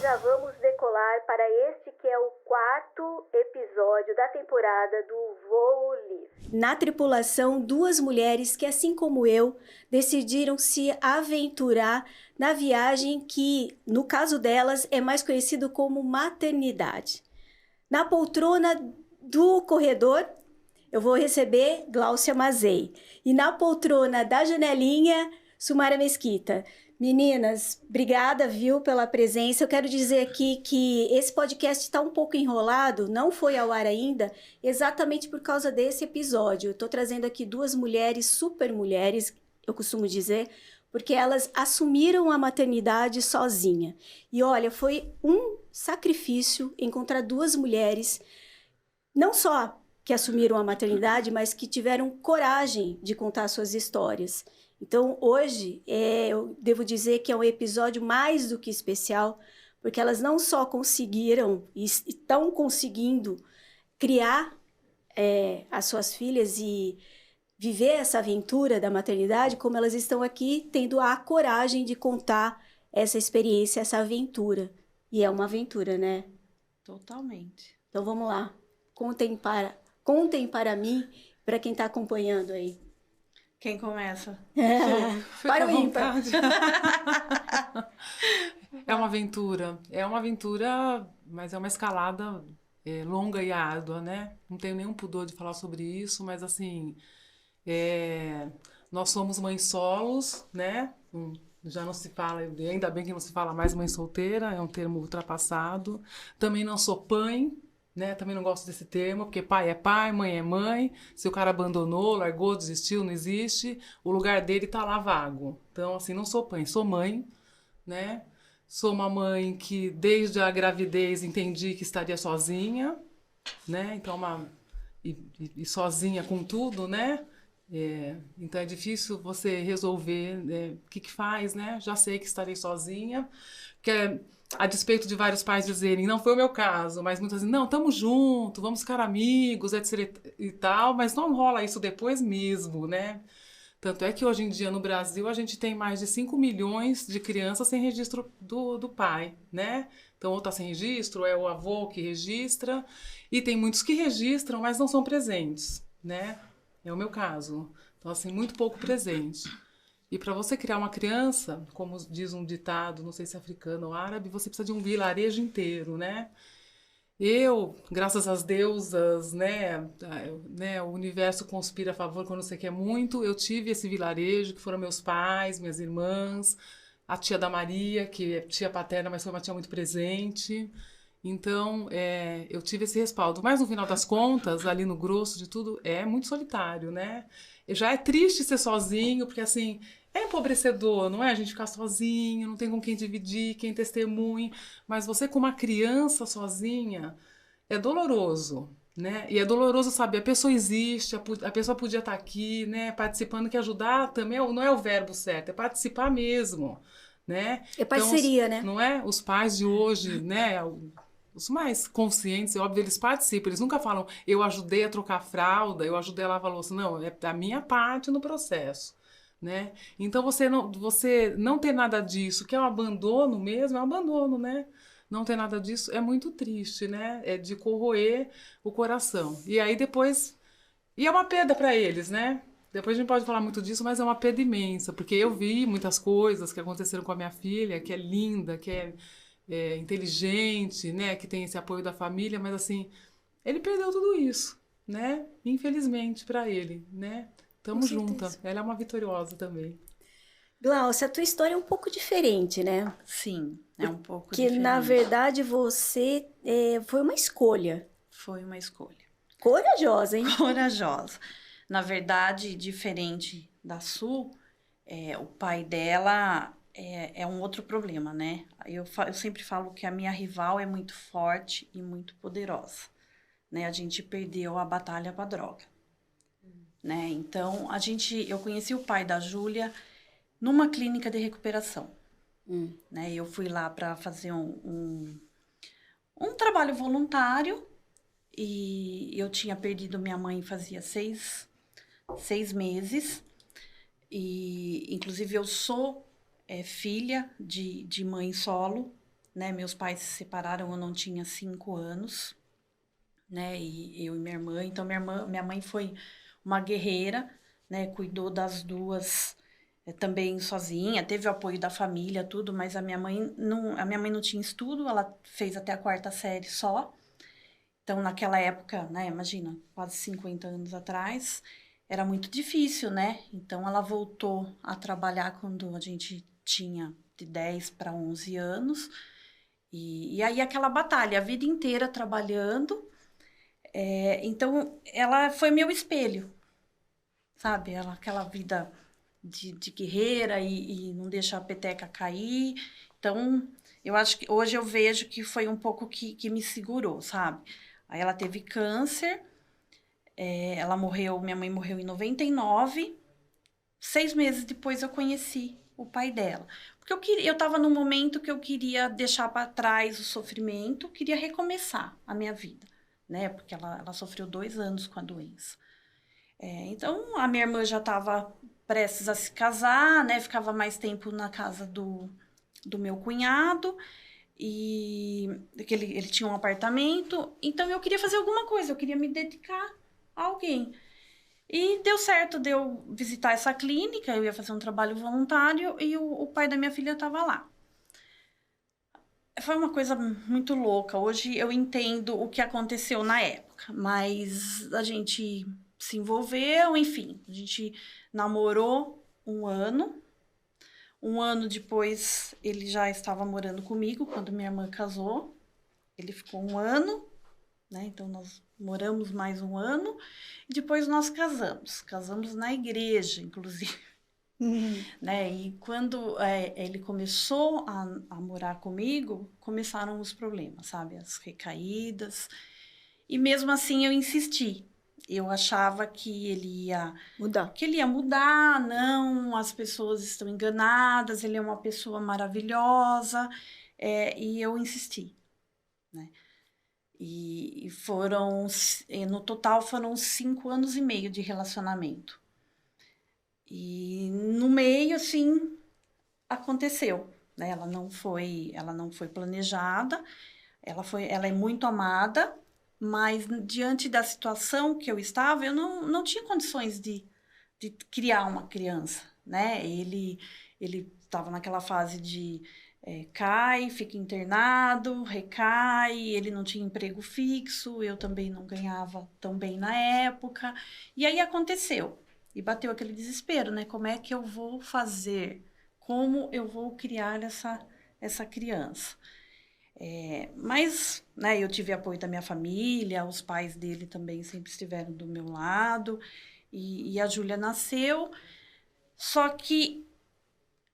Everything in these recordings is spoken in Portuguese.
já vamos decolar para este que é o 4º episódio da temporada do Voo Livre. Na tripulação, 2 mulheres que, assim como eu, decidiram se aventurar na viagem que, no caso delas, é mais conhecido como maternidade. Na poltrona do corredor, eu vou receber Gláucia Mazei. E na poltrona da janelinha, Sumara Mesquita. Meninas, obrigada, viu, pela presença. Eu quero dizer aqui que esse podcast está um pouco enrolado, não foi ao ar ainda, exatamente por causa desse episódio. Eu estou trazendo aqui 2 mulheres, super mulheres, eu costumo dizer, porque elas assumiram a maternidade sozinha. E olha, foi um sacrifício encontrar 2 mulheres, não só que assumiram a maternidade, mas que tiveram coragem de contar suas histórias. Então, hoje, eu devo dizer que é um episódio mais do que especial, porque elas não só conseguiram e estão conseguindo criar as suas filhas e viver essa aventura da maternidade, como elas estão aqui tendo a coragem de contar essa experiência, essa aventura. E é uma aventura, né? Totalmente. Então, vamos lá. Contem para mim, para quem está acompanhando aí. Quem começa? Para o ímpar. É uma aventura, mas é uma escalada longa e árdua, né? Não tenho nenhum pudor de falar sobre isso, mas assim, nós somos mães solos, né? Já não se fala, ainda bem que não se fala mais mãe solteira, é um termo ultrapassado. Também não sou pai, né? Também não gosto desse termo, porque pai é pai, mãe é mãe. Se o cara abandonou, largou, desistiu, não existe, o lugar dele tá lá vago. Então, assim, não sou pai, sou mãe, né? Sou uma mãe que desde a gravidez entendi que estaria sozinha, né? Então, e sozinha com tudo, né? Então é difícil você resolver o que faz, né? Já sei que estarei sozinha, que a despeito de vários pais dizerem, não foi o meu caso, mas muitas dizem, não, estamos juntos, vamos ficar amigos, etc e tal, mas não rola isso depois mesmo, né? Tanto é que hoje em dia no Brasil a gente tem mais de 5 milhões de crianças sem registro do pai, né? Então ou tá sem registro, é o avô que registra, e tem muitos que registram, mas não são presentes, né? É o meu caso. Então, assim, muito pouco presente. E para você criar uma criança, como diz um ditado, não sei se é africano ou árabe, você precisa de um vilarejo inteiro, né? Eu, graças às deusas, né, o universo conspira a favor quando você quer muito, eu tive esse vilarejo, que foram meus pais, minhas irmãs, a tia da Maria, que é tia paterna, mas foi uma tia muito presente. Então, eu tive esse respaldo. Mas, no final das contas, ali no grosso de tudo, é muito solitário, né? Já é triste ser sozinho, porque, assim, é empobrecedor, não é? A gente ficar sozinho, não tem com quem dividir, quem testemunhe. Mas você, com uma criança sozinha, é doloroso, né? E é doloroso saber, a pessoa existe, a pessoa podia estar aqui, né? Participando, que ajudar também não é o verbo certo, é participar mesmo, né? É parceria, então, né? Não é? Os pais de hoje, né? Os mais conscientes, é óbvio, eles participam, eles nunca falam, eu ajudei a trocar fralda, eu ajudei a lavar a louça. Não, é a minha parte no processo, né? Então, você não ter nada disso, que é um abandono mesmo, é um abandono, né? Não ter nada disso é muito triste, né? É de corroer o coração. E aí depois... E é uma perda para eles, né? Depois a gente pode falar muito disso, mas é uma perda imensa, porque eu vi muitas coisas que aconteceram com a minha filha, que é linda, que é inteligente, né, que tem esse apoio da família, mas assim, ele perdeu tudo isso, né? Infelizmente para ele, né? Tamo junta. Ela é uma vitoriosa também. Gláucia, a tua história é um pouco diferente, né? Sim, é um pouco que diferente. Na verdade você foi uma escolha. Foi uma escolha. Corajosa, hein? Corajosa. Na verdade, diferente da Su, o pai dela é um outro problema, né? Eu sempre falo que a minha rival é muito forte e muito poderosa, né? A gente perdeu a batalha com a droga, né? Então, eu conheci o pai da Júlia numa clínica de recuperação, né? Eu fui lá para fazer um trabalho voluntário e eu tinha perdido minha mãe fazia 6 meses e, inclusive, eu sou filha de mãe solo, né? Meus pais se separaram, eu não tinha 5 anos, né? E eu e minha irmã. Então, minha mãe foi uma guerreira, né? Cuidou das duas também sozinha, teve o apoio da família, tudo, mas a minha mãe não tinha estudo, ela fez até a 4ª série só. Então, naquela época, né? Imagina, quase 50 anos atrás, era muito difícil, né? Então, ela voltou a trabalhar quando a gente tinha de 10 para 11 anos. E aí, aquela batalha, a vida inteira trabalhando. Então, ela foi meu espelho, sabe? Aquela vida de guerreira e não deixar a peteca cair. Então, eu acho que hoje eu vejo que foi um pouco que me segurou, sabe? Aí ela teve câncer, minha mãe morreu em 99. 6 meses depois eu conheci o pai dela. Porque eu estava num momento que eu queria deixar para trás o sofrimento, queria recomeçar a minha vida, né? Porque ela sofreu 2 anos com a doença. Então, a minha irmã já estava prestes a se casar, né? Ficava mais tempo na casa do meu cunhado, e que ele tinha um apartamento. Então, eu queria fazer alguma coisa, eu queria me dedicar a alguém. E deu certo de eu visitar essa clínica, eu ia fazer um trabalho voluntário e o pai da minha filha estava lá. Foi uma coisa muito louca. Hoje eu entendo o que aconteceu na época, mas a gente se envolveu, enfim, a gente namorou 1 ano. 1 ano depois ele já estava morando comigo quando minha irmã casou. Ele ficou 1 ano, né? Então nós moramos mais 1 ano e depois nós casamos na igreja, inclusive. Né? E quando ele começou a morar comigo, começaram os problemas, sabe? As recaídas. E mesmo assim eu insisti. Eu achava que ele ia mudar, não, as pessoas estão enganadas, ele é uma pessoa maravilhosa, e eu insisti, né? E no total foram 5 anos e meio de relacionamento. E no meio, assim, aconteceu, né? Ela não foi planejada, ela é muito amada, mas diante da situação que eu estava, eu não tinha condições de criar uma criança, né? Ele estava naquela fase de cai, fica internado, recai, ele não tinha emprego fixo, eu também não ganhava tão bem na época, e aí aconteceu. E bateu aquele desespero, né? Como é que eu vou fazer? Como eu vou criar essa criança? Mas, né, eu tive apoio da minha família, os pais dele também sempre estiveram do meu lado, e a Júlia nasceu. Só que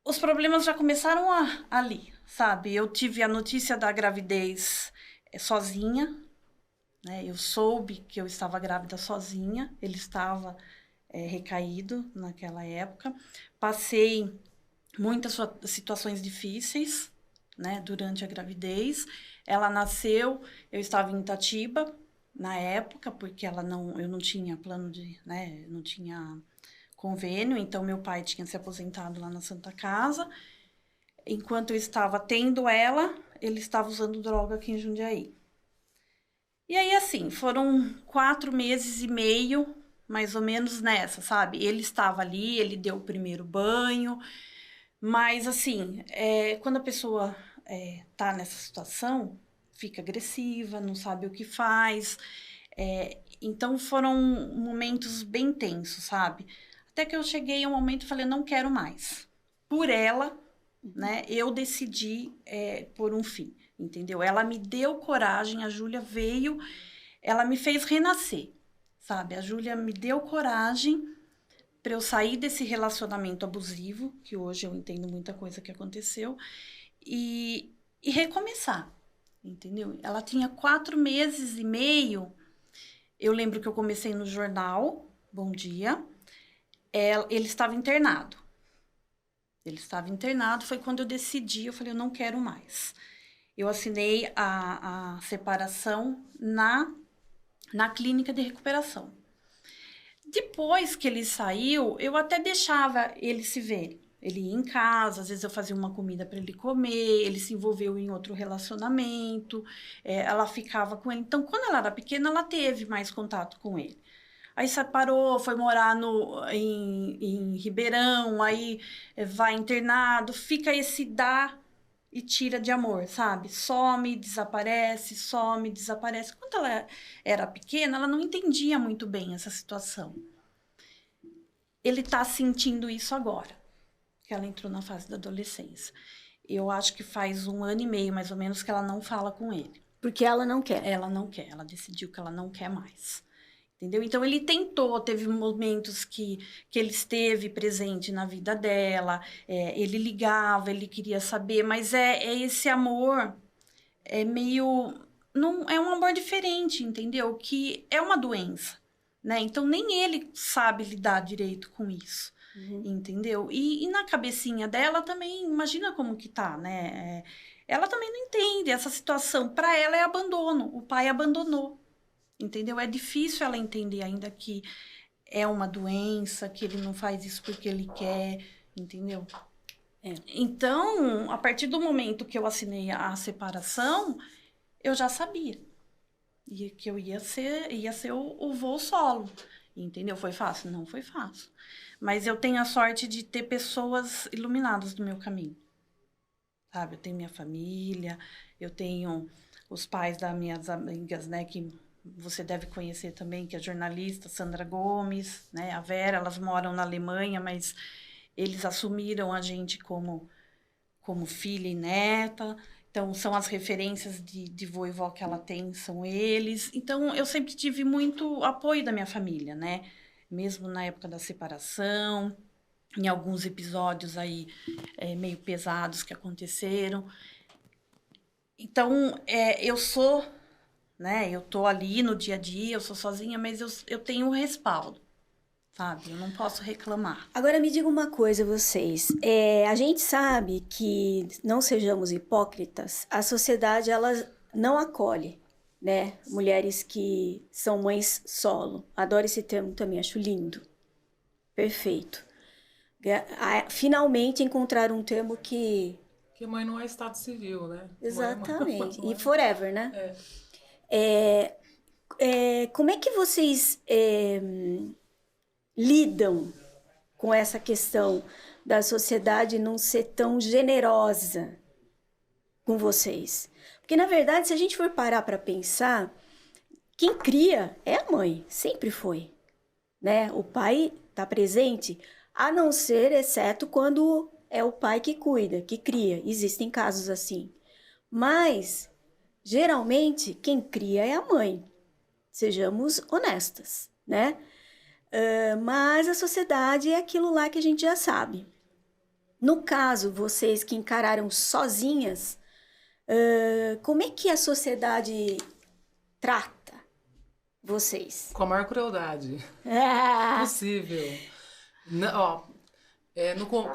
os problemas já começaram ali, sabe? Eu tive a notícia da gravidez sozinha, né? Eu soube que eu estava grávida sozinha, ele estava recaído naquela época. Passei muitas situações difíceis, né, durante a gravidez. Ela nasceu, eu estava em Itatiba na época, porque eu não tinha plano de, né, não tinha convênio, então meu pai tinha se aposentado lá na Santa Casa. Enquanto eu estava tendo ela, ele estava usando droga aqui em Jundiaí. E aí, assim, foram 4 meses e meio, mais ou menos nessa, sabe? Ele estava ali, ele deu o primeiro banho, mas assim, quando a pessoa tá nessa situação, fica agressiva, não sabe o que faz. Então foram momentos bem tensos, sabe? Até que eu cheguei a um momento e falei, não quero mais. Por ela, né, eu decidi pôr um fim, entendeu? Ela me deu coragem, a Júlia veio, ela me fez renascer, sabe? A Júlia me deu coragem para eu sair desse relacionamento abusivo, que hoje eu entendo muita coisa que aconteceu, e recomeçar, entendeu? Ela tinha 4 meses e meio, eu lembro que eu comecei no jornal, Bom Dia, ele estava internado. Foi quando eu decidi, eu falei, eu não quero mais. Eu assinei a separação na clínica de recuperação. Depois que ele saiu, eu até deixava ele se ver. Ele ia em casa, às vezes eu fazia uma comida para ele comer, ele se envolveu em outro relacionamento, ela ficava com ele. Então, quando ela era pequena, ela teve mais contato com ele. Aí separou, foi morar em Ribeirão, aí vai internado, fica esse dá e tira de amor, sabe? Some, desaparece, some, desaparece. Quando ela era pequena, ela não entendia muito bem essa situação. Ele tá sentindo isso agora, que ela entrou na fase da adolescência. Eu acho que faz 1 ano e meio, mais ou menos, que ela não fala com ele. Porque ela não quer. Ela não quer, ela decidiu que ela não quer mais. Entendeu? Então, ele tentou, teve momentos que ele esteve presente na vida dela, ele ligava, ele queria saber, mas esse amor meio... Não, é um amor diferente, entendeu? Que é uma doença, né? Então, nem ele sabe lidar direito com isso, entendeu? E na cabecinha dela também, imagina como que tá, né? Ela também não entende essa situação. Para ela é abandono, o pai abandonou. Entendeu? É difícil ela entender ainda que é uma doença, que ele não faz isso porque ele quer, entendeu? Então, a partir do momento que eu assinei a separação, eu já sabia que eu ia ser o voo solo, entendeu? Foi fácil? Não foi fácil. Mas eu tenho a sorte de ter pessoas iluminadas no meu caminho, sabe? Eu tenho minha família, eu tenho os pais das minhas amigas, né, que... Você deve conhecer também, que é jornalista, Sandra Gomes, né? A Vera, elas moram na Alemanha, mas eles assumiram a gente como filha e neta. Então, são as referências de vô e vó que ela tem, são eles. Então, eu sempre tive muito apoio da minha família, né? Mesmo na época da separação, em alguns episódios aí meio pesados que aconteceram. Então, eu sou... Né? Eu tô ali no dia a dia, eu sou sozinha, mas eu tenho um respaldo, sabe? Eu não posso reclamar. Agora me diga uma coisa, vocês. A gente sabe que, não sejamos hipócritas, a sociedade ela não acolhe, né? Mulheres que são mães solo. Adoro esse termo também, acho lindo. Perfeito. Finalmente encontraram um termo que... Porque mãe não é estado civil, né? Exatamente. E forever, né? Como é que vocês lidam com essa questão da sociedade não ser tão generosa com vocês? Porque, na verdade, se a gente for parar para pensar, quem cria é a mãe, sempre foi, né? O pai está presente, a não ser, exceto quando é o pai que cuida, que cria. Existem casos assim. Mas... geralmente, quem cria é a mãe. Sejamos honestas, né? Mas a sociedade é aquilo lá que a gente já sabe. No caso, vocês que encararam sozinhas, como é que a sociedade trata vocês? Com a maior crueldade possível.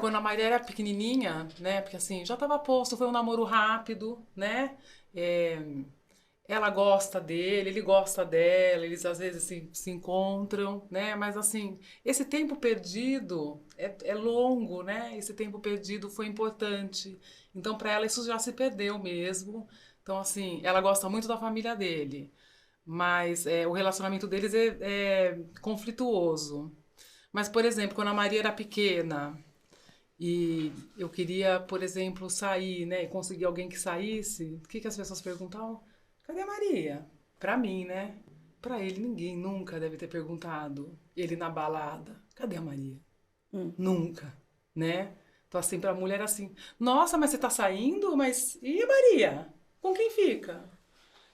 Quando a Maria era pequenininha, né? Porque assim, já estava posto, foi um namoro rápido, né? Ela gosta dele, ele gosta dela, eles às vezes se encontram, né? Mas assim, esse tempo perdido é longo, né? Esse tempo perdido foi importante. Então, para ela, isso já se perdeu mesmo. Então, assim, ela gosta muito da família dele, mas o relacionamento deles é conflituoso. Mas, por exemplo, quando a Maria era pequena e eu queria, por exemplo, sair, né, e conseguir alguém que saísse, o que as pessoas perguntavam? Cadê a Maria? Pra mim, né? Pra ele, ninguém nunca deve ter perguntado. Ele na balada, cadê a Maria? Nunca, né? Então, assim, pra mulher, assim, nossa, mas você tá saindo? Mas e a Maria? Com quem fica?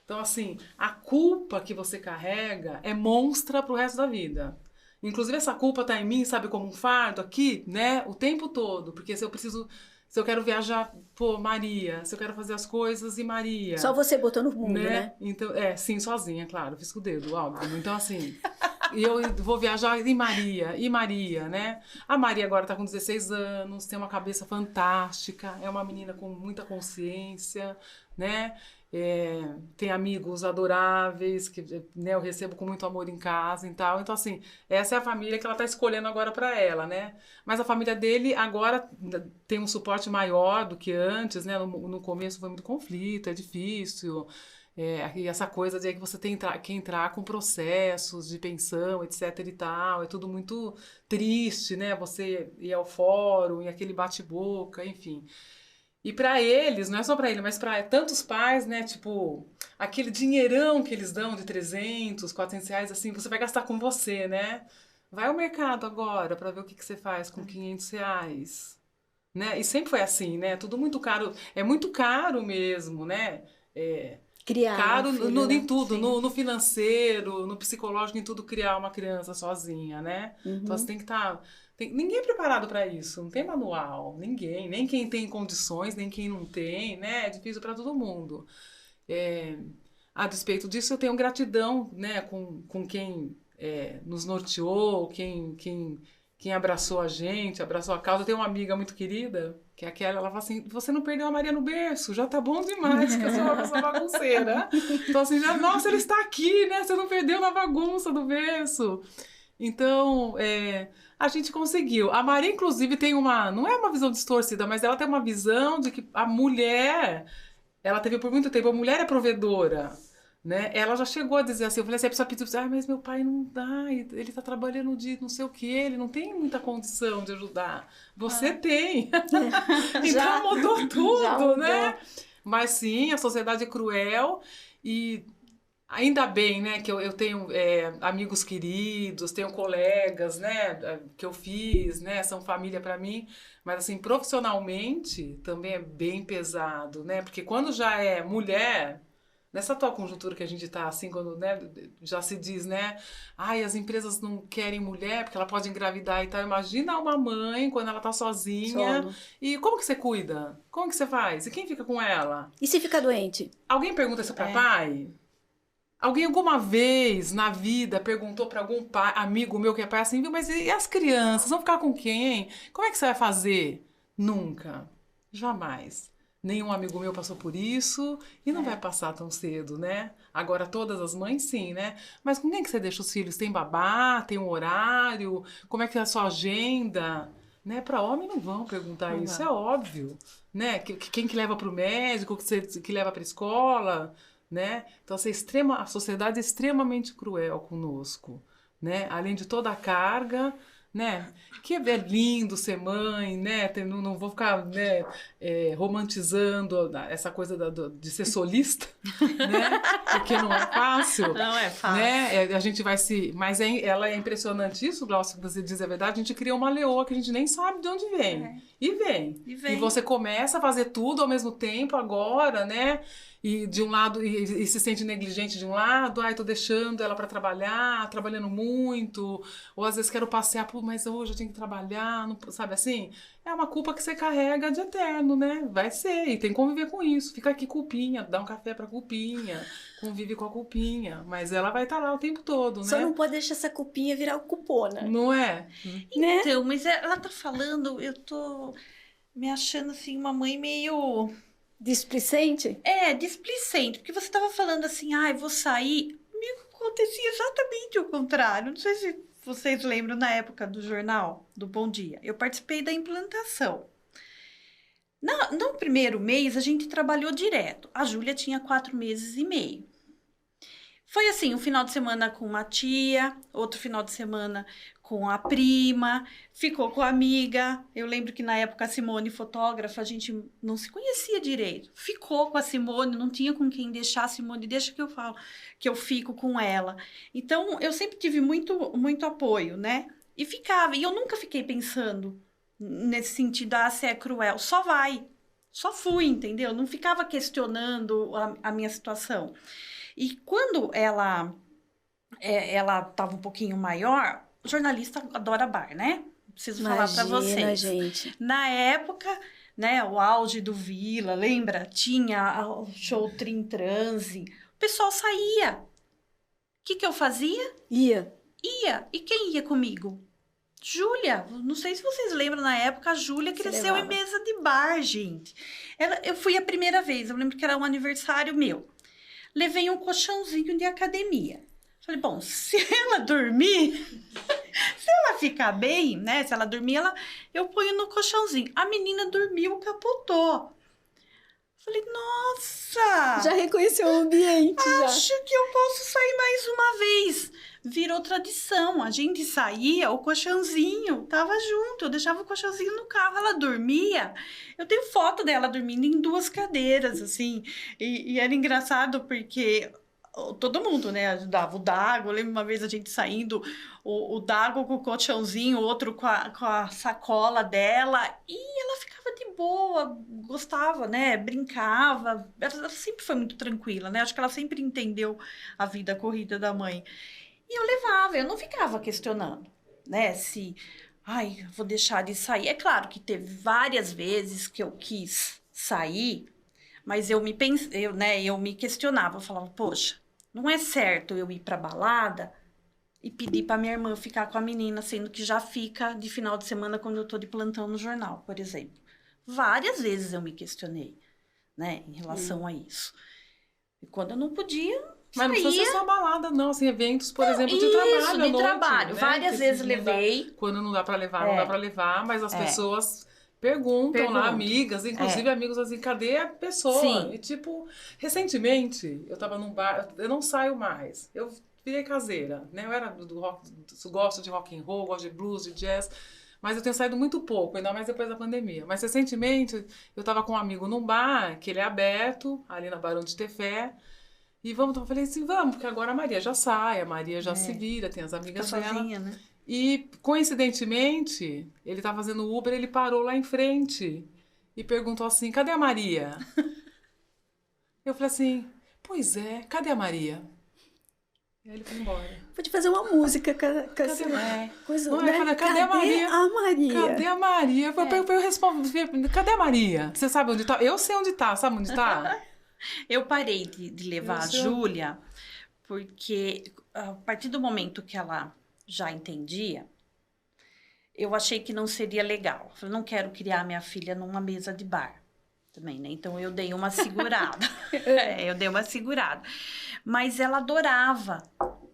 Então, assim, a culpa que você carrega é monstra pro resto da vida. Inclusive, essa culpa tá em mim, sabe, como um fardo aqui, né? O tempo todo. Porque se eu quero viajar, pô, Maria. Se eu quero fazer as coisas, e Maria. Só você botou no mundo, né? Então, sim, sozinha, claro. Fiz com o dedo, óbvio. Então, assim, e eu vou viajar, e Maria, né? A Maria agora tá com 16 anos, tem uma cabeça fantástica, é uma menina com muita consciência, né? tem amigos adoráveis, que, né, eu recebo com muito amor em casa e tal. Então, assim, essa é a família que ela está escolhendo agora para ela, né? Mas a família dele agora tem um suporte maior do que antes, né? No começo foi muito conflito, é difícil. E essa coisa de que você tem que entrar com processos de pensão, etc e tal, é tudo muito triste, né? Você ir ao fórum e aquele bate-boca, enfim. E para eles, não é só para ele, mas para tantos pais, né? Tipo, aquele dinheirão que eles dão de 300, 400 reais, assim, você vai gastar com você, né? Vai ao mercado agora para ver o que você faz com 500 reais, né? E sempre foi assim, né? Tudo muito caro, é muito caro mesmo, né? Criar Caro um filho, né? em tudo, Sim. no financeiro, no psicológico, em tudo, criar uma criança sozinha, né? Então você tem que estar. Ninguém é preparado para isso, não tem manual, ninguém, nem quem tem condições, nem quem não tem, né? É difícil para todo mundo. A despeito disso, eu tenho gratidão, né, com quem nos norteou, quem abraçou a gente, abraçou a causa. Eu tenho uma amiga muito querida, que é aquela, ela fala assim, você não perdeu a Maria no berço, já tá bom demais, que eu sou uma pessoa bagunceira. Então, assim, nossa, ele está aqui, né? Você não perdeu na bagunça do berço. Então, a gente conseguiu. A Maria, inclusive, tem não é uma visão distorcida, mas ela tem uma visão de que a mulher, ela teve por muito tempo, a mulher é provedora. Né? Ela já chegou a dizer assim, eu falei assim, a pessoa pediu, mas meu pai não dá, ele tá trabalhando de não sei o que, ele não tem muita condição de ajudar. Você tem. Então mudou tudo, né? Mas sim, a sociedade é cruel e ainda bem, né, que eu tenho amigos queridos, tenho colegas, né, que eu fiz, né, são família para mim, mas assim, profissionalmente também é bem pesado, né, porque quando já é mulher... Nessa atual conjuntura que a gente está, assim, quando, né, já se diz, né, as empresas não querem mulher porque ela pode engravidar e tal. Imagina uma mãe quando ela está sozinha. Solo. E como que você cuida? Como que você faz? E quem fica com ela? E se fica doente? Alguém pergunta isso para pai? Alguém alguma vez na vida perguntou para algum pai, amigo meu que é pai, assim, viu, mas e as crianças? Vão ficar com quem? Como é que você vai fazer? Nunca. Jamais. Nenhum amigo meu passou por isso e não vai passar tão cedo, né? Agora todas as mães sim, né? Mas com quem que você deixa os filhos? Tem babá? Tem um horário? Como é que é a sua agenda? Né? Para homem não vão perguntar isso, é óbvio, né? Quem que leva para o médico, que leva para a escola, né? Então a sociedade é extremamente cruel conosco, né? Além de toda a carga, né? Que é lindo ser mãe, né? Não vou ficar, né, romantizando essa coisa de ser solista, né? Porque não é fácil. Não é fácil. Né? A gente vai se... Mas ela é impressionante isso, Glaucio, que você diz a verdade. A gente cria uma leoa que a gente nem sabe de onde vem. E vem. E você começa a fazer tudo ao mesmo tempo agora, né? E de um lado, e se sente negligente de um lado, tô deixando ela para trabalhar, trabalhando muito, ou às vezes quero passear, mas hoje eu tenho que trabalhar, não, sabe assim? É uma culpa que você carrega de eterno, né? Vai ser, e tem que conviver com isso. Fica aqui culpinha, dá um café pra culpinha, convive com a culpinha, mas ela vai estar lá o tempo todo, né? Só não pode deixar essa culpinha virar cupona. Não é? Né? Então, mas ela tá falando, eu tô me achando assim, uma mãe meio... Displicente? Displicente, porque você tava falando assim, vou sair. Comigo acontecia exatamente o contrário. Não sei se vocês lembram na época do jornal, do Bom Dia. Eu participei da implantação. No primeiro mês, a gente trabalhou direto. A Júlia tinha 4 meses e meio. Foi assim, um final de semana com uma tia, outro final de semana com a prima, ficou com a amiga. Eu lembro que na época a Simone, fotógrafa, a gente não se conhecia direito. Ficou com a Simone, não tinha com quem deixar a Simone, deixa que eu falo, que eu fico com ela. Então, eu sempre tive muito, muito apoio, né? E ficava, e eu nunca fiquei pensando nesse sentido, se é cruel. Só vai, só fui, entendeu? Não ficava questionando a minha situação. E quando ela estava um pouquinho maior, jornalista adora bar, né? Preciso falar para vocês. Gente. Na época, né, o auge do Vila, lembra? Tinha o show Trim Transe. O pessoal saía. O que eu fazia? Ia. E quem ia comigo? Júlia, não sei se vocês lembram, na época, a Júlia cresceu em mesa de bar, gente. Eu fui a primeira vez, eu lembro que era um aniversário meu. Levei um colchãozinho de academia. Falei, bom, se ela dormir, se ela ficar bem, né? Se ela dormir, eu ponho no colchãozinho. A menina dormiu, capotou. Falei, nossa! Já reconheceu o ambiente, acho que eu posso sair mais uma vez. Virou tradição. A gente saía, o colchãozinho tava junto. Eu deixava o colchãozinho no carro, ela dormia. Eu tenho foto dela dormindo em 2 cadeiras, assim. E era engraçado porque todo mundo, né, ajudava. O Dago, eu lembro uma vez a gente saindo, o Dago com o colchãozinho, o outro com a sacola dela. E ela ficava de boa, gostava, né, brincava. Ela sempre foi muito tranquila, né? Acho que ela sempre entendeu a vida corrida da mãe. E eu levava, eu não ficava questionando, né, se, vou deixar de sair. É claro que teve várias vezes que eu quis sair, mas eu me questionava, eu falava, poxa, não é certo eu ir pra balada e pedir pra minha irmã ficar com a menina, sendo que já fica de final de semana quando eu tô de plantão no jornal, por exemplo. Várias vezes eu me questionei, né, em relação a isso. E quando eu não podia... Mas não precisa ser só balada, não. Assim, eventos, por exemplo, de trabalho. De trabalho. Né? Várias vezes levei. Quando não dá pra levar, não dá pra levar. Mas as pessoas perguntam lá, amigas. Inclusive, amigos assim, cadê a pessoa? Sim. E tipo, recentemente, eu tava num bar. Eu não saio mais. Eu virei caseira, né? Eu era do rock, gosto de rock and roll, gosto de blues, de jazz. Mas eu tenho saído muito pouco, ainda mais depois da pandemia. Mas recentemente, eu tava com um amigo num bar, que ele é aberto, ali na Barão de Tefé. E eu falei assim, vamos, porque agora a Maria já sai, a Maria já se vira, tem as amigas dela. Sozinha, né? E, coincidentemente, ele tá fazendo Uber, ele parou lá em frente e perguntou assim, cadê a Maria? Eu falei assim, pois é, cadê a Maria? E aí ele foi embora. Pode fazer uma música com essa coisa, não, né? Eu falei, cadê a Maria? A Maria? Cadê a Maria? Eu respondi, cadê a Maria? Você sabe onde tá? Eu sei onde tá, sabe onde tá? Eu parei de levar a Júlia, porque a partir do momento que ela já entendia, eu achei que não seria legal. Eu não quero criar minha filha numa mesa de bar também, né? Então, eu dei uma segurada. Mas ela adorava.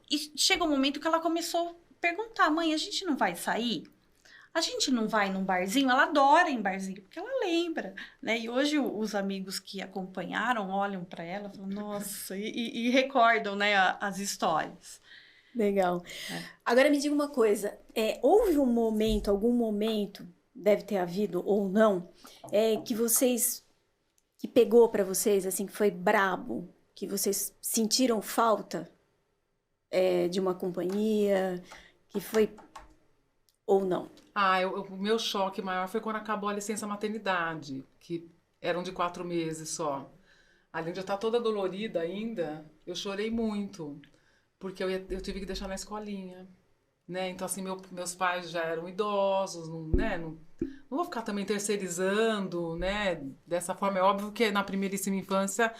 E chega um momento que ela começou a perguntar, mãe, a gente não vai sair? A gente não vai num barzinho? Ela adora ir em barzinho, porque ela lembra, né? E hoje os amigos que acompanharam olham para ela e falam, nossa, e recordam, né, as histórias. Legal. Agora me diga uma coisa, houve algum momento, deve ter havido ou não, que pegou para vocês, assim, que foi brabo, que vocês sentiram falta de uma companhia, que foi ou não? O meu choque maior foi quando acabou a licença maternidade, que eram de 4 meses só. Além de eu estar toda dolorida ainda, eu chorei muito, porque eu tive que deixar na escolinha, né? Então, assim, meus pais já eram idosos, não vou ficar também terceirizando, né? Dessa forma, é óbvio que na primeiríssima infância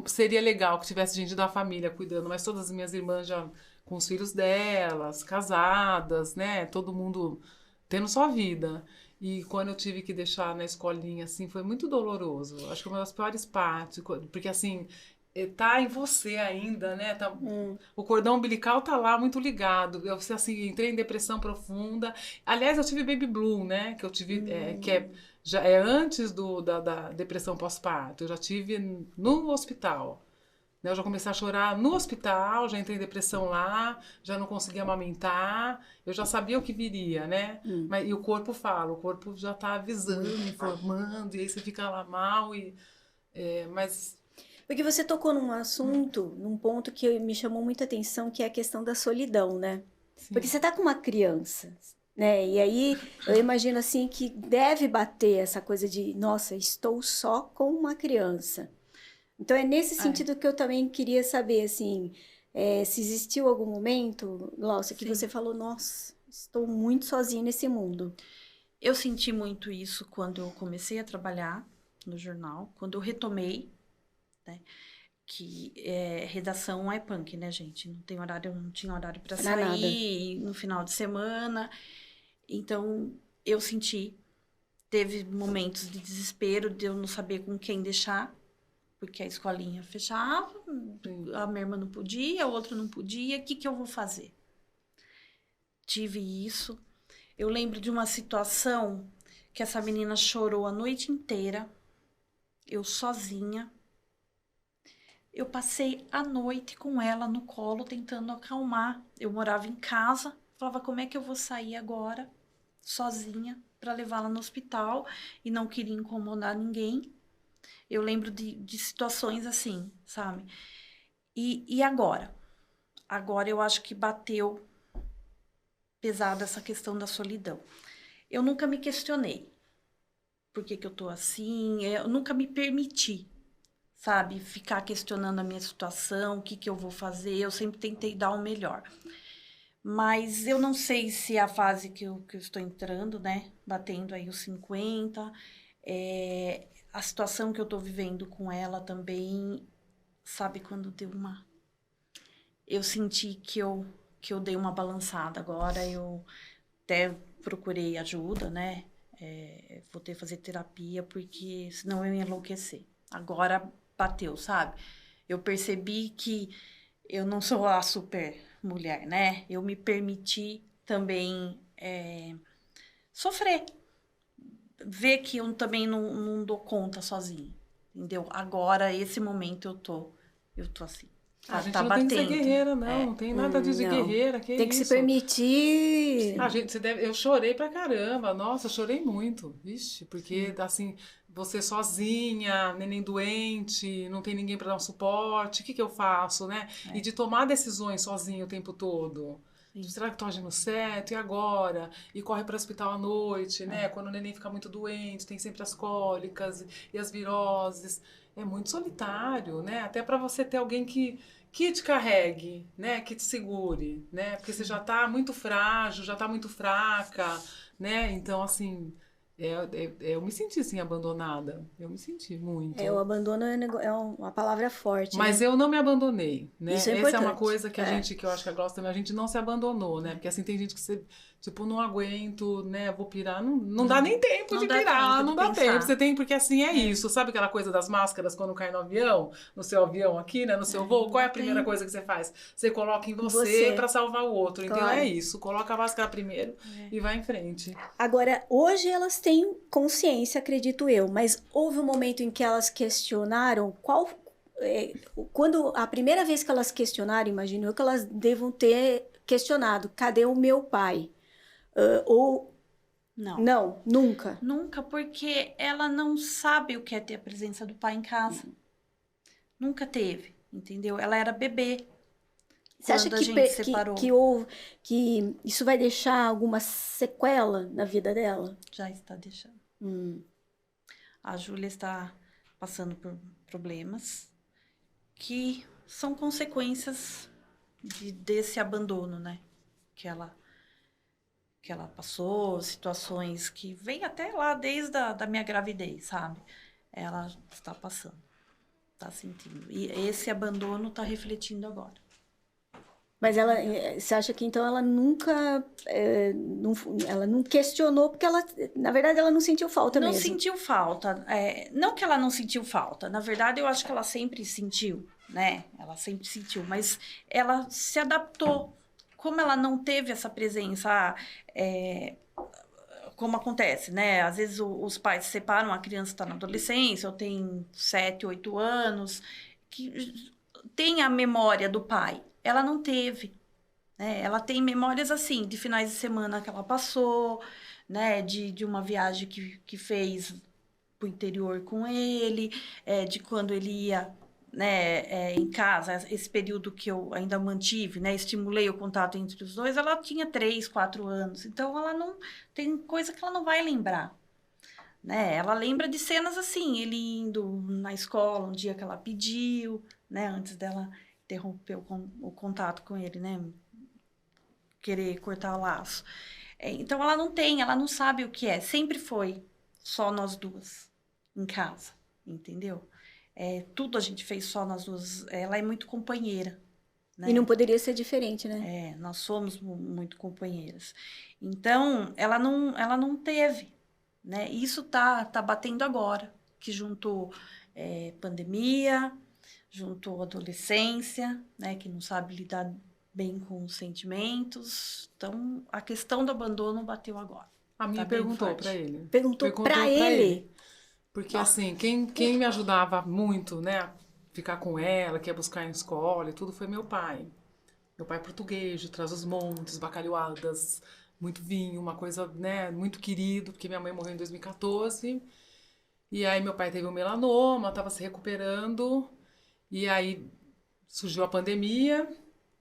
seria legal que tivesse gente da família cuidando, mas todas as minhas irmãs já com os filhos delas, casadas, né? Todo mundo tendo sua vida. E quando eu tive que deixar na escolinha, assim, foi muito doloroso. Acho que uma das piores partes, porque assim, tá em você ainda, né? O cordão umbilical tá lá muito ligado. Eu, assim, entrei em depressão profunda. Aliás, eu tive baby blue, né? Que eu tive, já é antes da depressão pós-parto. Eu já tive no hospital. Eu já comecei a chorar no hospital, já entrei em depressão lá, já não conseguia amamentar, eu já sabia o que viria, né? E o corpo já tá avisando, informando, e aí você fica lá mal, mas... Porque você tocou num assunto, num ponto que me chamou muita atenção, que é a questão da solidão, né? Sim. Porque você tá com uma criança, né? E aí eu imagino assim que deve bater essa coisa de, nossa, estou só com uma criança. Então, é nesse sentido que eu também queria saber, assim, se existiu algum momento, Glaucia, que você falou, nossa, estou muito sozinha nesse mundo. Eu senti muito isso quando eu comecei a trabalhar no jornal, quando eu retomei, né, que redação é punk, né, gente? Não tinha horário para sair no final de semana. Então, eu senti. Teve momentos de desespero, de eu não saber com quem deixar, porque a escolinha fechava, a minha irmã não podia, a outra não podia, o que eu vou fazer? Tive isso. Eu lembro de uma situação que essa menina chorou a noite inteira, eu sozinha. Eu passei a noite com ela no colo, tentando acalmar. Eu morava em casa, falava, como é que eu vou sair agora, sozinha, para levá-la no hospital, e não queria incomodar ninguém. Eu lembro de situações assim, sabe? E agora? Agora eu acho que bateu pesado essa questão da solidão. Eu nunca me questionei por que eu tô assim, eu nunca me permiti, sabe? Ficar questionando a minha situação, o que eu vou fazer, eu sempre tentei dar o melhor. Mas eu não sei se é a fase que eu estou entrando, né? Batendo aí os 50, a situação que eu tô vivendo com ela também, sabe? Quando deu uma... Eu senti que eu dei uma balançada. Agora eu até procurei ajuda, né? Voltei a fazer terapia, porque senão eu ia enlouquecer. Agora bateu, sabe? Eu percebi que eu não sou a super mulher, né? Eu me permiti também sofrer. Ver que eu também não dou conta sozinha, entendeu? Agora, esse momento, eu tô assim. A gente Tá não batendo. tem que ser guerreira, não. Não tem nada disso de Não. guerreira, que Tem que isso? se permitir. Eu chorei pra caramba. Nossa, eu chorei muito. Vixe, porque assim, você sozinha, neném doente, não tem ninguém pra dar um suporte, o que eu faço, né? E de tomar decisões sozinho o tempo todo. Será que estou agindo certo? E agora? E corre para o hospital à noite, né? Quando o neném fica muito doente, tem sempre as cólicas e as viroses. É muito solitário, né? Até para você ter alguém que te carregue, né? Que te segure, né? Porque você já está muito frágil, já está muito fraca, né? Então, assim, eu me senti, assim, abandonada. Eu me senti muito. O abandono é uma palavra forte, Mas né? eu não me abandonei, né? Isso é Essa é uma importante. coisa que que eu acho que a Glaucia também, a gente não se abandonou, né? Porque assim, tem gente que você, tipo, não aguento, né? Vou pirar. Não dá nem tempo Não de dá pirar, tempo não de dá pensar. tempo. Você tem, porque assim é isso. Sabe aquela coisa das máscaras quando cai no avião? No seu avião aqui, né? No seu voo? Qual é a primeira coisa que você faz? Você coloca em você para salvar o outro. Então Claro. é isso. Coloca a máscara primeiro e vai em frente. Agora, hoje elas têm consciência, acredito eu, mas houve um momento em que elas questionaram quando a primeira vez que elas questionaram, imagino eu que elas devam ter questionado, cadê o meu pai? Ou não, nunca. Nunca, porque ela não sabe o que é ter a presença do pai em casa. Nunca teve, entendeu? Ela era bebê. Você acha Quando a gente separou. que isso vai deixar alguma sequela na vida dela? Já está deixando. A Júlia está passando por problemas que são consequências desse abandono, né? Que ela passou, situações que vem até lá desde da minha gravidez, sabe? Ela está passando, está sentindo. E esse abandono está refletindo agora. Mas você acha que então ela nunca, ela não questionou, porque ela, na verdade, ela não sentiu falta mesmo? Não sentiu falta. Não que ela não sentiu falta. Na verdade, eu acho que ela sempre sentiu, né? Ela sempre sentiu, mas ela se adaptou. Como ela não teve essa presença, como acontece, né? Às vezes os pais se separam, a criança está na adolescência, ou tem 7, 8 anos, que tem a memória do pai. Ela não teve, né? Ela tem memórias, assim, de finais de semana que ela passou, né? De uma viagem que fez pro interior com ele, de quando ele ia, né, em casa, esse período que eu ainda mantive, né? Estimulei o contato entre os dois, ela tinha 3, 4 anos. Então, ela não... Tem coisa que ela não vai lembrar, né? Ela lembra de cenas assim, ele indo na escola, um dia que ela pediu, né? Antes dela interromper o contato com ele, né? Querer cortar o laço. Então, ela não sabe o que é. Sempre foi só nós duas em casa, entendeu? Tudo a gente fez só nós duas. Ela é muito companheira, né? E não poderia ser diferente, né? Nós somos muito companheiras. Então, ela não teve, né? Isso tá batendo agora, que juntou pandemia, juntou adolescência, né? Que não sabe lidar bem com os sentimentos. Então, a questão do abandono bateu agora. A minha Tá bem perguntou forte. para ele. Perguntou pra ele? Porque assim, quem me ajudava muito, né, a ficar com ela, que ia buscar em escola e tudo, foi meu pai. Meu pai é português, de Trás-os-Montes, bacalhoadas, muito vinho, uma coisa, né, muito querido, porque minha mãe morreu em 2014. E aí meu pai teve um melanoma, estava se recuperando, e aí surgiu a pandemia,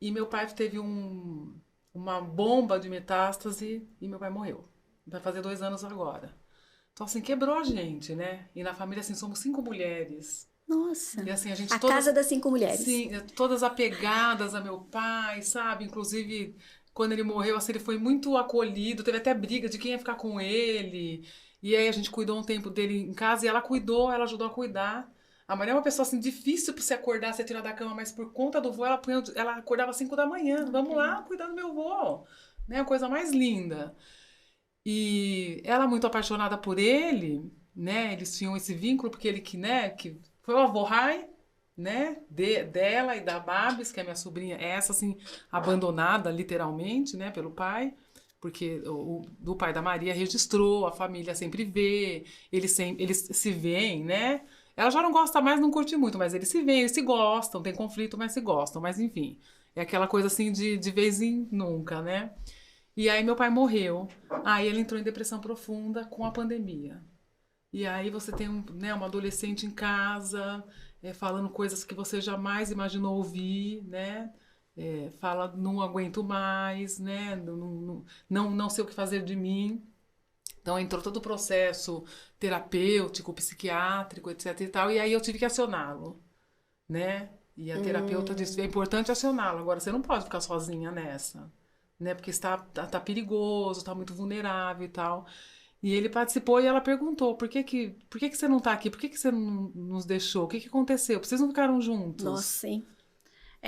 e meu pai teve uma bomba de metástase, e meu pai morreu. Vai fazer 2 anos agora. Então, assim, quebrou a gente, né? E na família, assim, somos 5 mulheres. Nossa. E assim, a gente A todas, casa das 5 mulheres. sim, todas apegadas a meu pai, sabe? Inclusive, quando ele morreu, assim, ele foi muito acolhido, teve até briga de quem ia ficar com ele. E aí a gente cuidou um tempo dele em casa e ela cuidou, ela ajudou a cuidar. A Maria é uma pessoa, assim, difícil pra você acordar, você tirar da cama, mas por conta do vô, ela acordava às 5 da manhã. Vamos lá cuidar do meu vô. Né? A coisa mais linda. E ela muito apaixonada por ele, né? Eles tinham esse vínculo porque ele que foi o avô Rai, né? Dela e da Babs, que é minha sobrinha, essa assim abandonada literalmente, né? Pelo pai, porque do pai da Maria registrou, a família sempre vê, eles se veem, né? Ela já não gosta mais, não curte muito, mas eles se veem, eles se gostam, tem conflito, mas se gostam, mas enfim, é aquela coisa assim de vez em nunca, né? E aí meu pai morreu. Aí ele entrou em depressão profunda com a pandemia. E aí você tem né, uma adolescente em casa, falando coisas que você jamais imaginou ouvir, né? Fala, não aguento mais, né? Não sei o que fazer de mim. Então entrou todo o processo terapêutico, psiquiátrico, etc e tal. E aí eu tive que acioná-lo, né? E a terapeuta disse, é importante acioná-lo. Agora, você não pode ficar sozinha nessa. Né? Porque tá perigoso, está muito vulnerável e tal. E ele participou e ela perguntou, por que você não está aqui? Por que você não nos deixou? O que aconteceu? Vocês não ficaram juntos? Nossa, hein?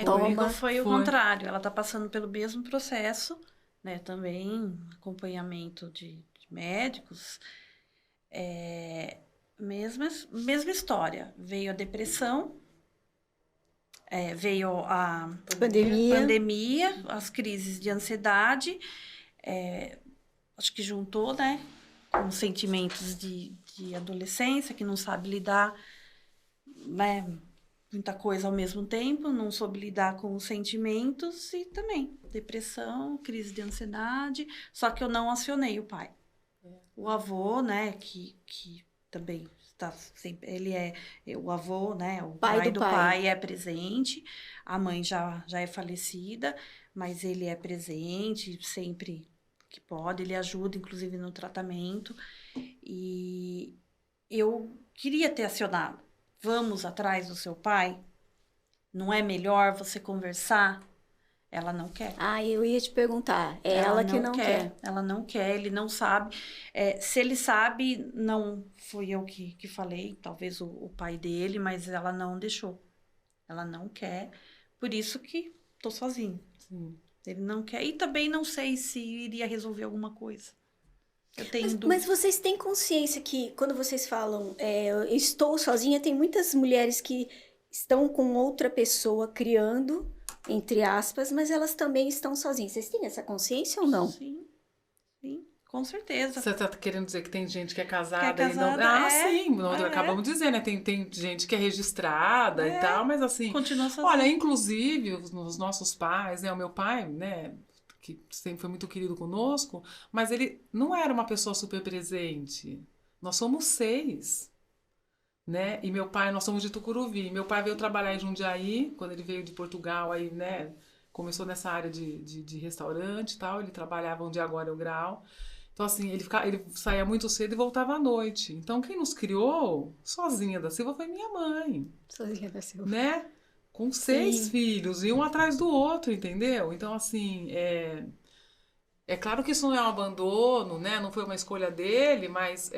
Comigo foi o contrário. Ela está passando pelo mesmo processo, né? Também acompanhamento de médicos. Mesma história. Veio a depressão, veio a pandemia, as crises de ansiedade, acho que juntou, né, com sentimentos de adolescência, que não sabe lidar, né, muita coisa ao mesmo tempo, não soube lidar com os sentimentos e também depressão, crise de ansiedade, só que eu não acionei o pai. O avô, né, que também tá sempre, ele o avô, né, o pai do pai é presente, a mãe já é falecida, mas ele é presente sempre que pode, ele ajuda inclusive no tratamento, e eu queria ter acionado, vamos atrás do seu pai, não é melhor você conversar? Ela não quer. Eu ia te perguntar. Ela que não quer. Ela não quer, ele não sabe. Se ele sabe, não fui eu que falei, talvez o pai dele, mas ela não deixou. Ela não quer, por isso que tô sozinha. Sim. Ele não quer, e também não sei se iria resolver alguma coisa. Eu tenho dúvida. Mas vocês têm consciência que, quando vocês falam, eu estou sozinha, tem muitas mulheres que estão com outra pessoa criando, entre aspas, mas elas também estão sozinhas. Vocês têm essa consciência ou não? Sim, com certeza. Você está querendo dizer que tem gente que é casada, e não... sim, acabamos de dizer, né? Tem gente que é registrada e tal, mas assim... Continua sozinha. Olha, inclusive, os nossos pais, né? O meu pai, né? Que sempre foi muito querido conosco, mas ele não era uma pessoa super presente. Nós somos 6. Né? E meu pai, nós somos de Tucuruvi. Meu pai veio trabalhar em Jundiaí, quando ele veio de Portugal, aí, né? Começou nessa área de restaurante e tal. Ele trabalhava onde agora é o Grau. Então, assim, ele saía muito cedo e voltava à noite. Então, quem nos criou, sozinha da Silva, foi minha mãe. Sozinha da Silva. Né? Com 6 filhos, e um atrás do outro, entendeu? Então, assim, claro que isso não é um abandono, né? Não foi uma escolha dele, mas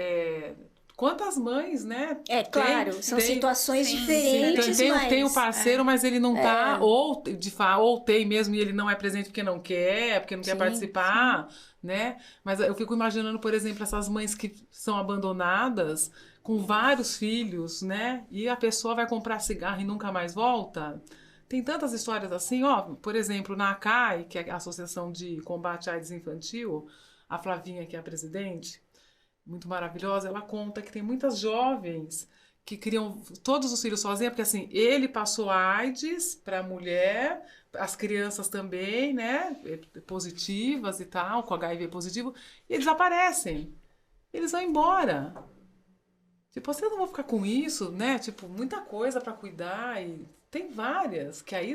quantas mães, né? Claro, são situações diferentes, tem o parceiro, mas ele não tá, ou tem mesmo e ele não é presente porque não quer participar, né? Mas eu fico imaginando, por exemplo, essas mães que são abandonadas com vários filhos, né? E a pessoa vai comprar cigarro e nunca mais volta. Tem tantas histórias assim, ó, por exemplo, na ACAI, que é a Associação de Combate à AIDS Infantil, a Flavinha, que é a presidente, muito maravilhosa, ela conta que tem muitas jovens que criam todos os filhos sozinhas, porque assim, ele passou a AIDS para a mulher, as crianças também, né, positivas e tal, com HIV positivo, e eles aparecem, eles vão embora. Tipo, você não vai ficar com isso, né? Tipo, muita coisa para cuidar e tem várias, que aí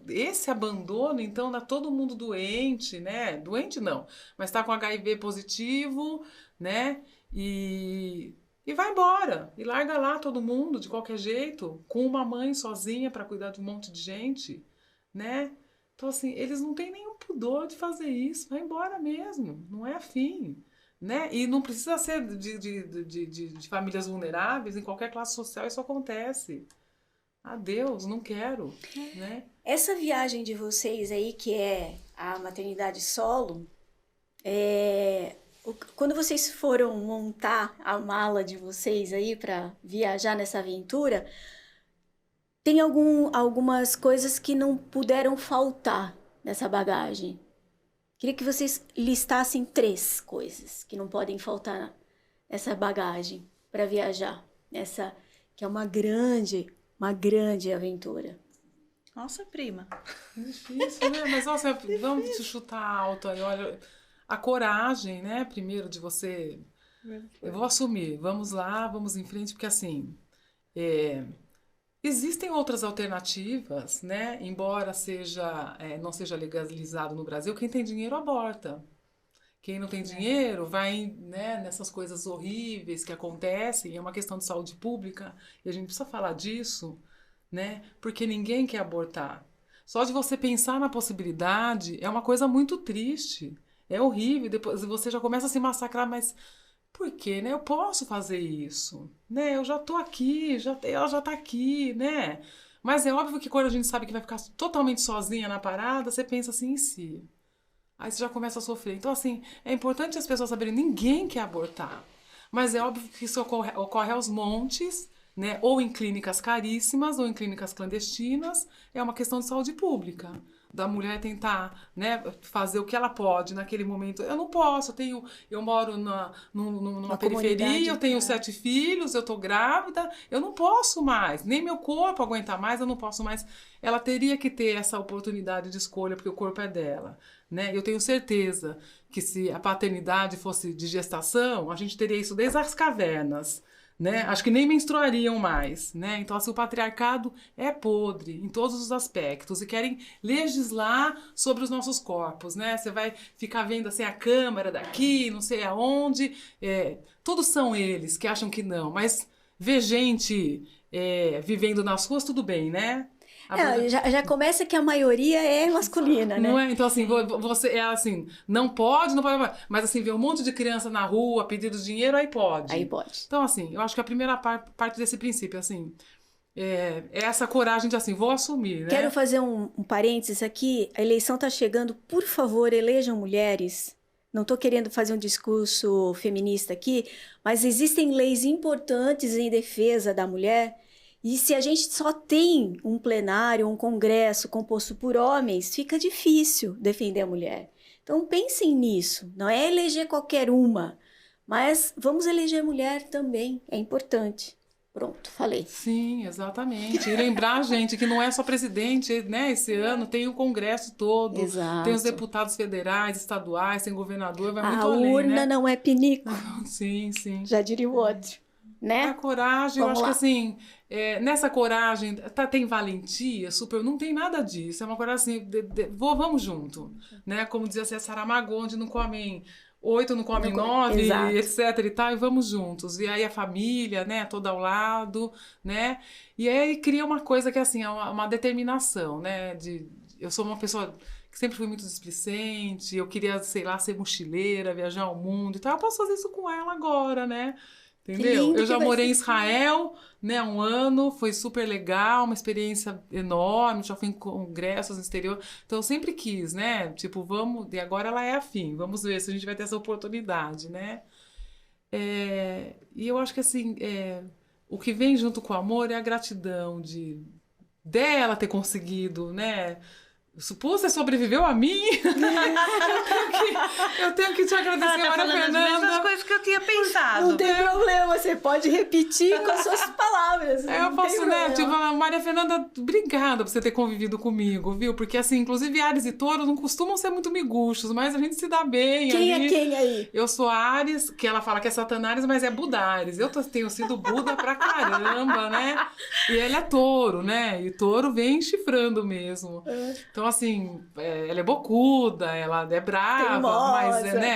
esse abandono, então, dá todo mundo doente, né? Doente não, mas tá com HIV positivo, né? E vai embora, e larga lá todo mundo de qualquer jeito, com uma mãe sozinha para cuidar de um monte de gente, né? Então, assim, eles não têm nenhum pudor de fazer isso, vai embora mesmo, não é afim. Né? E não precisa ser de famílias vulneráveis, em qualquer classe social isso acontece. Adeus, não quero, né? Essa viagem de vocês aí, que é a maternidade solo, quando vocês foram montar a mala de vocês aí para viajar nessa aventura, tem algumas coisas que não puderam faltar nessa bagagem. Queria que vocês listassem 3 coisas que não podem faltar nessa bagagem para viajar. Essa que é uma grande aventura. Nossa, prima. É difícil, né? Mas nossa, vamos te chutar alto aí. Olha, a coragem, né? Primeiro de você... Eu vou assumir. Vamos lá, vamos em frente, porque assim... Existem outras alternativas, né? Embora não seja legalizado no Brasil, quem tem dinheiro aborta. Quem não tem dinheiro vai, né, nessas coisas horríveis que acontecem, é uma questão de saúde pública, e a gente precisa falar disso, né? Porque ninguém quer abortar. Só de você pensar na possibilidade é uma coisa muito triste, é horrível, depois você já começa a se massacrar, mas... Por quê, né? Eu posso fazer isso, né? Eu já tô aqui, ela já tá aqui, né? Mas é óbvio que quando a gente sabe que vai ficar totalmente sozinha na parada, você pensa assim em si. Aí você já começa a sofrer. Então, assim, é importante as pessoas saberem, ninguém quer abortar. Mas é óbvio que isso ocorre aos montes, né? Ou em clínicas caríssimas, ou em clínicas clandestinas. É uma questão de saúde pública. Da mulher tentar, né, fazer o que ela pode naquele momento. Eu não posso, eu moro numa periferia, eu tenho 7 filhos, eu tô grávida, eu não posso mais, nem meu corpo aguenta mais, eu não posso mais. Ela teria que ter essa oportunidade de escolha, porque o corpo é dela, né? Eu tenho certeza que se a paternidade fosse de gestação, a gente teria isso desde as cavernas, né? Acho que nem menstruariam mais, né? Então, assim, o patriarcado é podre em todos os aspectos e querem legislar sobre os nossos corpos, né? Você vai ficar vendo assim a câmara daqui, não sei aonde, todos são eles que acham que não, mas ver gente vivendo nas ruas, tudo bem, né? Já começa que a maioria é masculina, né? Não é? Então, assim, você é assim, não pode, mas assim, ver um monte de criança na rua pedindo dinheiro, aí pode. Aí pode. Então, assim, eu acho que a primeira parte desse princípio, assim, é essa coragem de, assim, vou assumir, né? Quero fazer um parênteses aqui, a eleição tá chegando, por favor, elejam mulheres. Não estou querendo fazer um discurso feminista aqui, mas existem leis importantes em defesa da mulher. E se a gente só tem um plenário, um congresso composto por homens, fica difícil defender a mulher. Então pensem nisso, não é eleger qualquer uma, mas vamos eleger mulher também, é importante. Pronto, falei. Sim, exatamente. E lembrar, gente, que não é só presidente, né? Esse ano tem o Congresso todo, Exato. Tem os deputados federais, estaduais, tem governador, vai muito além, A urna não é pinico. Sim. Já diria o outro. Né? A coragem, Vamos eu acho lá. que assim, nessa coragem, tem valentia, super, não tem nada disso. É uma coragem assim, vamos junto, né? Como dizia assim, a Saramago, onde não comem 8, não comem 9, etc e tal, e vamos juntos. E aí a família, né, toda ao lado, né? E aí cria uma coisa que assim, é uma determinação, né? Eu sou uma pessoa que sempre fui muito displicente, eu queria, sei lá, ser mochileira, viajar ao mundo e tal. Eu posso fazer isso com ela agora, né? Entendeu? Eu já morei em Israel, né, 1 ano, foi super legal, uma experiência enorme, já fui em congressos no exterior, então eu sempre quis, né, tipo, vamos, e agora ela é afim, vamos ver se a gente vai ter essa oportunidade, né. E eu acho que assim, o que vem junto com o amor é a gratidão dela ter conseguido, né. Pô, você sobreviveu a mim? eu tenho que te agradecer, Ela tá Maria falando Fernanda. as mesmas coisas que eu tinha pensado. Não tem problema, você pode repetir com as suas palavras. Eu posso, né? Tipo, Maria Fernanda, obrigada por você ter convivido comigo, viu? Porque, assim, inclusive Áries e Touro não costumam ser muito miguxos, mas a gente se dá bem. Quem ali. é quem aí? Eu sou Áries, que ela fala que é Satanares, mas é Budares. Eu tenho sido Buda pra caramba, né? E ela é Touro, né? E Touro vem chifrando mesmo. Então, assim, ela é bocuda, ela é brava,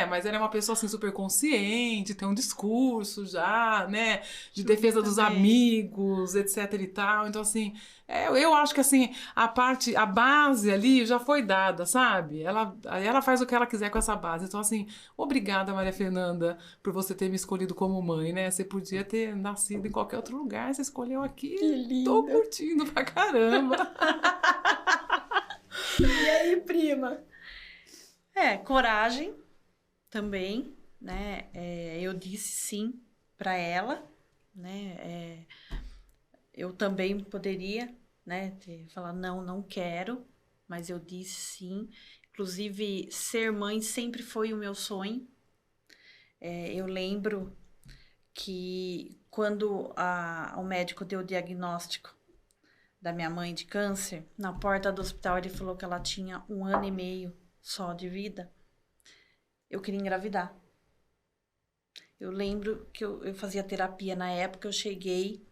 mas ela é uma pessoa, assim, super consciente, tem um discurso já, né? De defesa dos amigos, etc e tal. Então, assim, eu acho que, assim, a base ali já foi dada, sabe? Ela faz o que ela quiser com essa base. Então, assim, obrigada, Maria Fernanda, por você ter me escolhido como mãe, né? Você podia ter nascido em qualquer outro lugar, você escolheu aqui. Que lindo. Tô curtindo pra caramba. E aí, prima? Coragem também, né? Eu disse sim para ela, né? Eu também poderia, né? Falar não quero, mas eu disse sim. Inclusive, ser mãe sempre foi o meu sonho. Eu lembro que quando o médico deu o diagnóstico da minha mãe de câncer, na porta do hospital ele falou que ela tinha 1 ano e meio só de vida. Eu queria engravidar. Eu lembro que eu fazia terapia na época, eu cheguei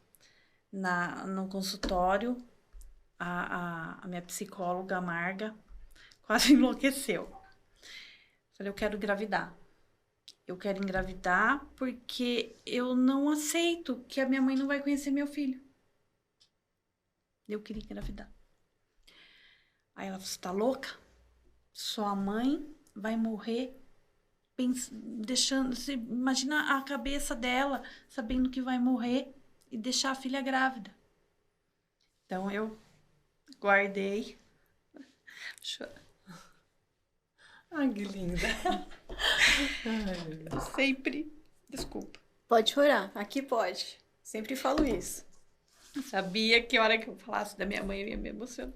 no consultório, a minha psicóloga amarga quase enlouqueceu. Falei, eu quero engravidar. Eu quero engravidar porque eu não aceito que a minha mãe não vai conhecer meu filho. Eu queria engravidar. Aí ela falou, você tá louca? Sua mãe vai morrer imagina a cabeça dela sabendo que vai morrer e deixar a filha grávida. Então eu guardei. Ai, que linda. Sempre. Desculpa. Pode chorar, aqui pode. Sempre falo isso. Sabia que a hora que eu falasse da minha mãe eu ia me emocionar.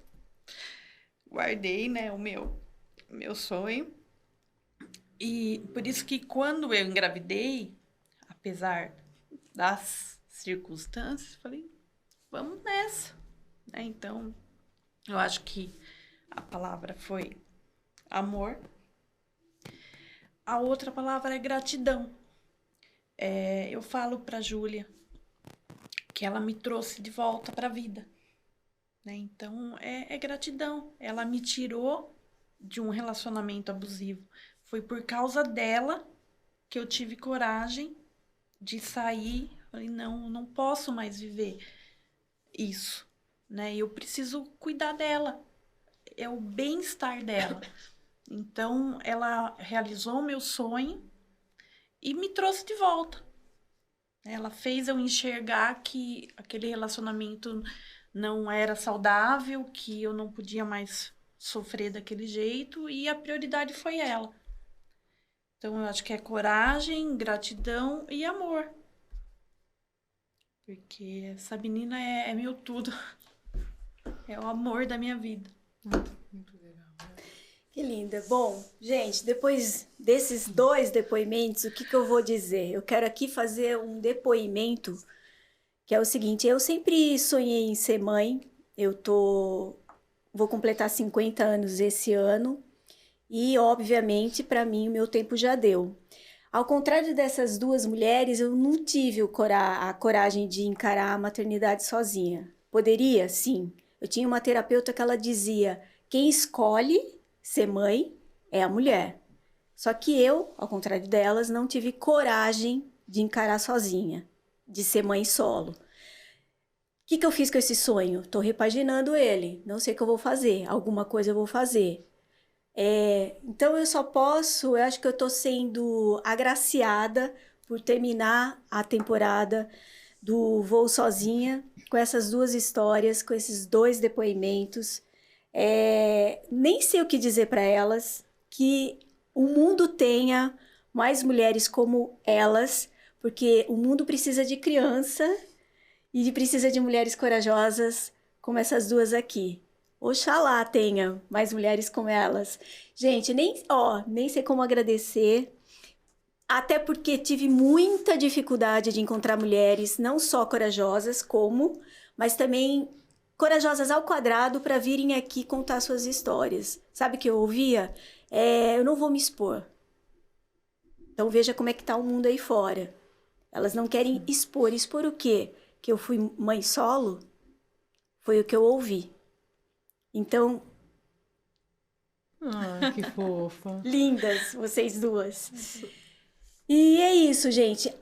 Guardei, né, o meu sonho. E por isso que quando eu engravidei, apesar das circunstâncias, falei, vamos nessa. Então, eu acho que a palavra foi amor. A outra palavra é gratidão. Eu falo para a Júlia que ela me trouxe de volta para a vida. Né? Então, é gratidão. Ela me tirou de um relacionamento abusivo. Foi por causa dela que eu tive coragem de sair. Falei, não posso mais viver isso. Né? Eu preciso cuidar dela. É o bem-estar dela. Então, ela realizou o meu sonho e me trouxe de volta. Ela fez eu enxergar que aquele relacionamento não era saudável, que eu não podia mais sofrer daquele jeito e a prioridade foi ela. Então, eu acho que é coragem, gratidão e amor. Porque essa menina é meu tudo. É o amor da minha vida. Muito legal. Que linda. Bom, gente, depois desses 2 depoimentos, o que eu vou dizer? Eu quero aqui fazer um depoimento que é o seguinte, eu sempre sonhei em ser mãe, vou completar 50 anos esse ano e, obviamente, para mim o meu tempo já deu. Ao contrário dessas 2 mulheres, eu não tive a coragem de encarar a maternidade sozinha. Poderia? Sim. Eu tinha uma terapeuta que ela dizia, quem escolhe ser mãe é a mulher. Só que eu, ao contrário delas, não tive coragem de encarar sozinha, de ser mãe solo. O que eu fiz com esse sonho? Estou repaginando ele. Não sei o que eu vou fazer. Alguma coisa eu vou fazer. Então eu acho que eu estou sendo agraciada por terminar a temporada do Voo Sozinha com essas 2 histórias, com esses 2 depoimentos. Nem sei o que dizer para elas, que o mundo tenha mais mulheres como elas, porque o mundo precisa de criança e precisa de mulheres corajosas como essas 2 aqui. Oxalá tenha mais mulheres como elas. Gente, nem sei como agradecer, até porque tive muita dificuldade de encontrar mulheres não só corajosas mas também corajosas ao quadrado para virem aqui contar suas histórias. Sabe o que eu ouvia? Eu não vou me expor. Então veja como é que tá o mundo aí fora. Elas não querem expor. Expor o quê? Que eu fui mãe solo? Foi o que eu ouvi. Então... Ai, que fofa. Lindas, vocês 2. E é isso, gente.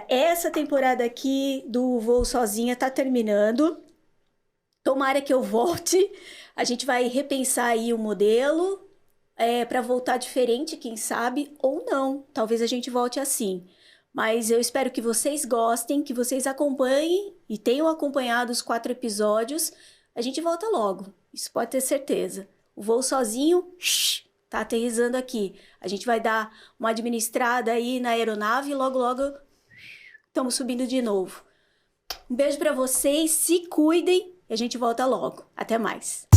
Essa temporada aqui do Voo Sozinha tá terminando. Tomara que eu volte. A gente vai repensar aí o modelo para voltar diferente, quem sabe, ou não. Talvez a gente volte assim. Mas eu espero que vocês gostem, que vocês acompanhem e tenham acompanhado os 4 episódios. A gente volta logo, isso pode ter certeza. O Voo Sozinho tá aterrissando aqui. A gente vai dar uma administrada aí na aeronave e logo estamos subindo de novo. Um beijo para vocês, se cuidem e a gente volta logo. Até mais.